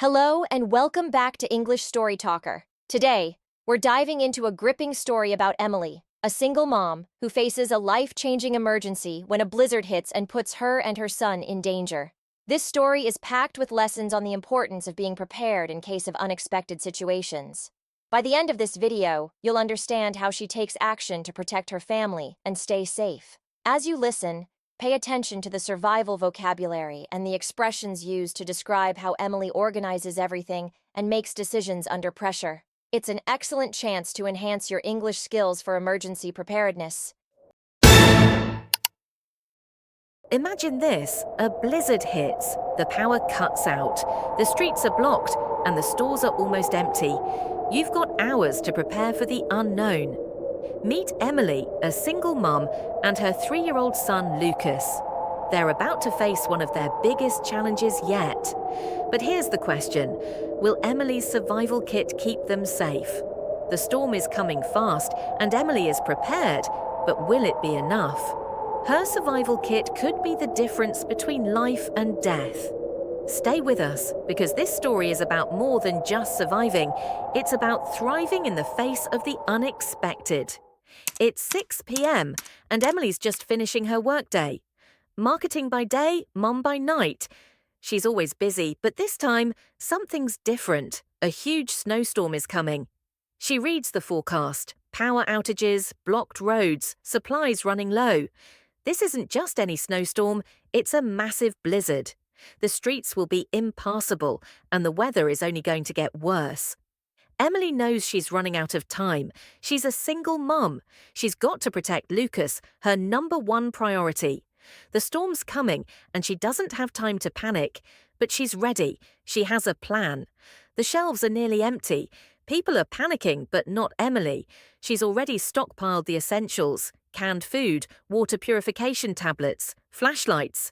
Hello and welcome back to English Story Talker. Today, we're diving into a gripping story about Emily, a single mom who faces a life-changing emergency when a blizzard hits and puts her and her son in danger. This story is packed with lessons on the importance of being prepared in case of unexpected situations. By the end of this video, you'll understand how she takes action to protect her family and stay safe. As you listen, pay attention to the survival vocabulary and the expressions used to describe how Emily organizes everything and makes decisions under pressure. It's an excellent chance to enhance your English skills for emergency preparedness. Imagine this, a blizzard hits, the power cuts out, the streets are blocked, and the stores are almost empty. You've got hours to prepare for the unknown. Meet Emily, a single mum, and her 3-year-old son, Lucas. They're about to face one of their biggest challenges yet. But here's the question, will Emily's survival kit keep them safe? The storm is coming fast, and Emily is prepared, but will it be enough? Her survival kit could be the difference between life and death. Stay with us, because this story is about more than just surviving. It's about thriving in the face of the unexpected. It's 6 p.m. and Emily's just finishing her workday. Marketing by day, mom by night. She's always busy, but this time, something's different. A huge snowstorm is coming. She reads the forecast. Power outages, blocked roads, supplies running low. This isn't just any snowstorm, it's a massive blizzard. The streets will be impassable, and the weather is only going to get worse. Emily knows she's running out of time. She's a single mum. She's got to protect Lucas, her #1 priority. The storm's coming, and she doesn't have time to panic. But she's ready. She has a plan. The shelves are nearly empty. People are panicking, but not Emily. She's already stockpiled the essentials: canned food, water purification tablets, flashlights.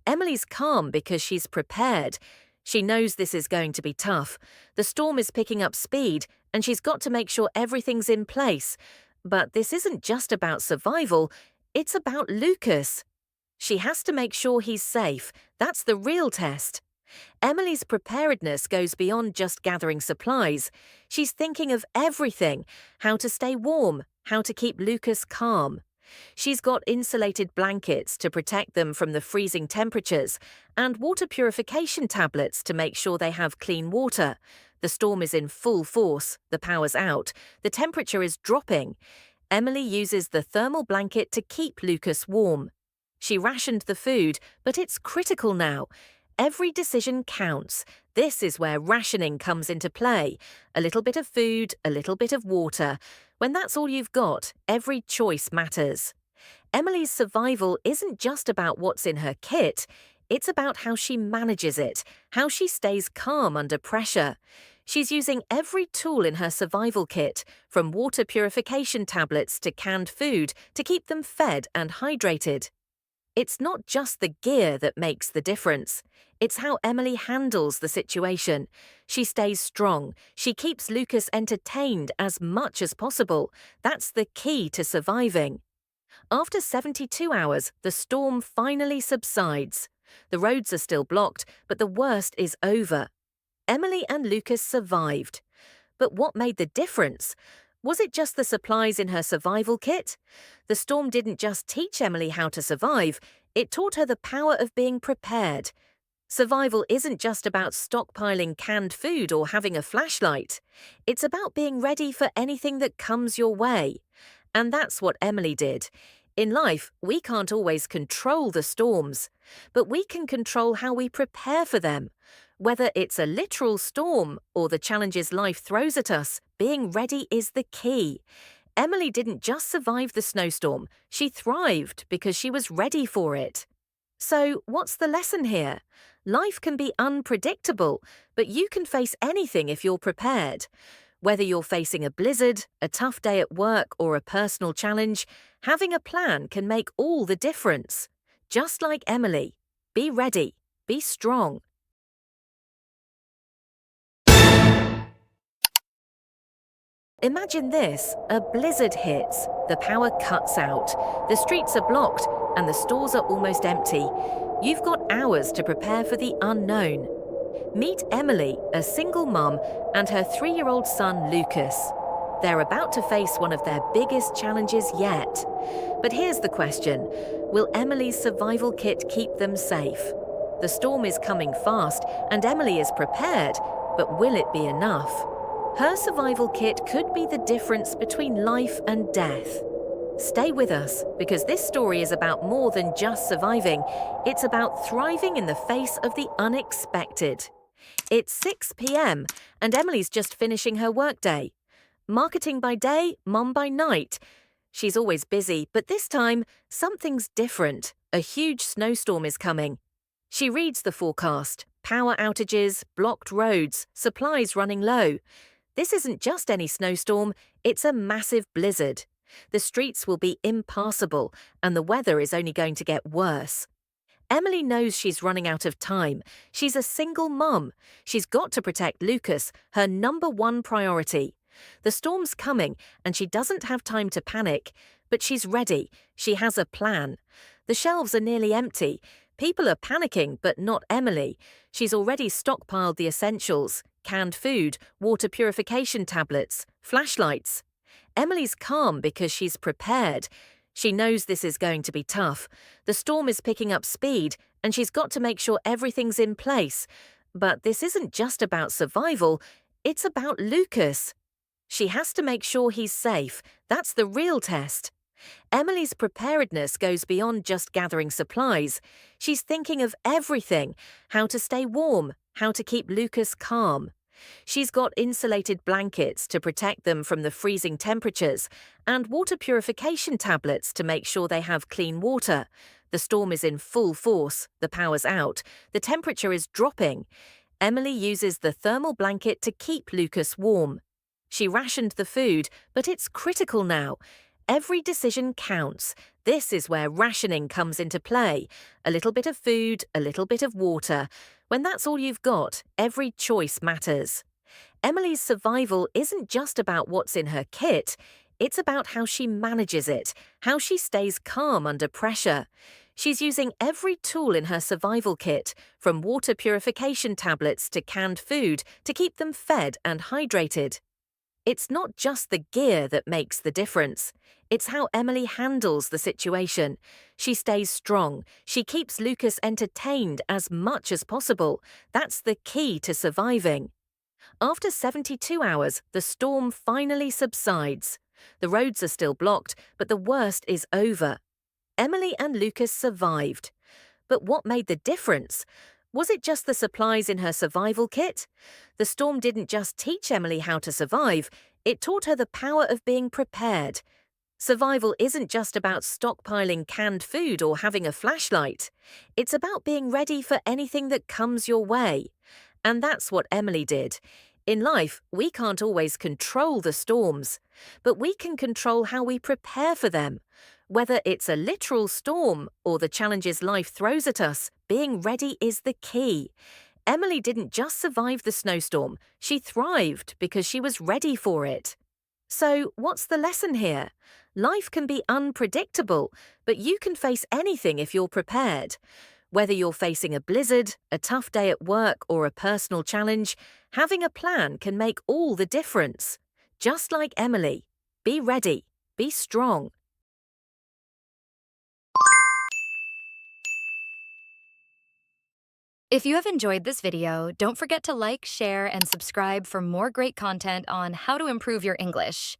Emily's calm because she's prepared. She knows this is going to be tough. The storm is picking up speed, and she's got to make sure everything's in place. But this isn't just about survival, it's about Lucas. She has to make sure he's safe. That's the real test. Emily's preparedness goes beyond just gathering supplies. She's thinking of everything: how to stay warm, how to keep Lucas calm. She's got insulated blankets to protect them from the freezing temperatures and water purification tablets to make sure they have clean water. The storm is in full force, the power's out, the temperature is dropping. Emily uses the thermal blanket to keep Lucas warm. She rationed the food, but it's critical now. Every decision counts. This is where rationing comes into play. A little bit of food, a little bit of water. When that's all you've got, every choice matters. Emily's survival isn't just about what's in her kit. It's about how she manages it, how she stays calm under pressure. She's using every tool in her survival kit, from water purification tablets to canned food, to keep them fed and hydrated. It's not just the gear that makes the difference. It's how Emily handles the situation. She stays strong. She keeps Lucas entertained as much as possible. That's the key to surviving. After 72 hours, the storm finally subsides. The roads are still blocked, but the worst is over. Emily and Lucas survived. But what made the difference? Was it just the supplies in her survival kit? The storm didn't just teach Emily how to survive, it taught her the power of being prepared. Survival isn't just about stockpiling canned food or having a flashlight. It's about being ready for anything that comes your way. And that's what Emily did. In life, we can't always control the storms, but we can control how we prepare for them. Whether it's a literal storm or the challenges life throws at us, being ready is the key. Emily didn't just survive the snowstorm, she thrived because she was ready for it. So, what's the lesson here? Life can be unpredictable, but you can face anything if you're prepared. Whether you're facing a blizzard, a tough day at work, or a personal challenge, having a plan can make all the difference. Just like Emily, be ready, be strong. Imagine this, a blizzard hits, the power cuts out, the streets are blocked, and the stores are almost empty. You've got hours to prepare for the unknown. Meet Emily, a single mum, and her 3-year-old son Lucas. They're about to face one of their biggest challenges yet. But here's the question: will Emily's survival kit keep them safe? The storm is coming fast, and Emily is prepared, but will it be enough? Her survival kit could be the difference between life and death. Stay with us, because this story is about more than just surviving. It's about thriving in the face of the unexpected. It's 6 p.m. and Emily's just finishing her workday. Marketing by day, mum by night. She's always busy, but this time, something's different. A huge snowstorm is coming. She reads the forecast: power outages, blocked roads, supplies running low. This isn't just any snowstorm, it's a massive blizzard. The streets will be impassable, and the weather is only going to get worse. Emily knows she's running out of time. She's a single mum. She's got to protect Lucas, her #1 priority. The storm's coming, and she doesn't have time to panic. But she's ready. She has a plan. The shelves are nearly empty. People are panicking, but not Emily. She's already stockpiled the essentials: canned food, water purification tablets, flashlights. Emily's calm because she's prepared. She knows this is going to be tough. The storm is picking up speed, and she's got to make sure everything's in place. But this isn't just about survival, it's about Lucas. She has to make sure he's safe. That's the real test. Emily's preparedness goes beyond just gathering supplies. She's thinking of everything: how to stay warm, how to keep Lucas calm. She's got insulated blankets to protect them from the freezing temperatures, and water purification tablets to make sure they have clean water. The storm is in full force, the power's out, the temperature is dropping. Emily uses the thermal blanket to keep Lucas warm. She rationed the food, but it's critical now. Every decision counts. This is where rationing comes into play. A little bit of food, a little bit of water. When that's all you've got, every choice matters. Emily's survival isn't just about what's in her kit. It's about how she manages it, how she stays calm under pressure. She's using every tool in her survival kit, from water purification tablets to canned food, to keep them fed and hydrated. It's not just the gear that makes the difference. It's how Emily handles the situation. She stays strong. She keeps Lucas entertained as much as possible. That's the key to surviving. After 72 hours, the storm finally subsides. The roads are still blocked, but the worst is over. Emily and Lucas survived. But what made the difference? Was it just the supplies in her survival kit? The storm didn't just teach Emily how to survive, it taught her the power of being prepared. Survival isn't just about stockpiling canned food or having a flashlight. It's about being ready for anything that comes your way. And that's what Emily did. In life, we can't always control the storms, but we can control how we prepare for them. Whether it's a literal storm or the challenges life throws at us, being ready is the key. Emily didn't just survive the snowstorm, she thrived because she was ready for it. So, what's the lesson here? Life can be unpredictable, but you can face anything if you're prepared. Whether you're facing a blizzard, a tough day at work, or a personal challenge, having a plan can make all the difference. Just like Emily, be ready, be strong. If you have enjoyed this video, don't forget to like, share, and subscribe for more great content on how to improve your English.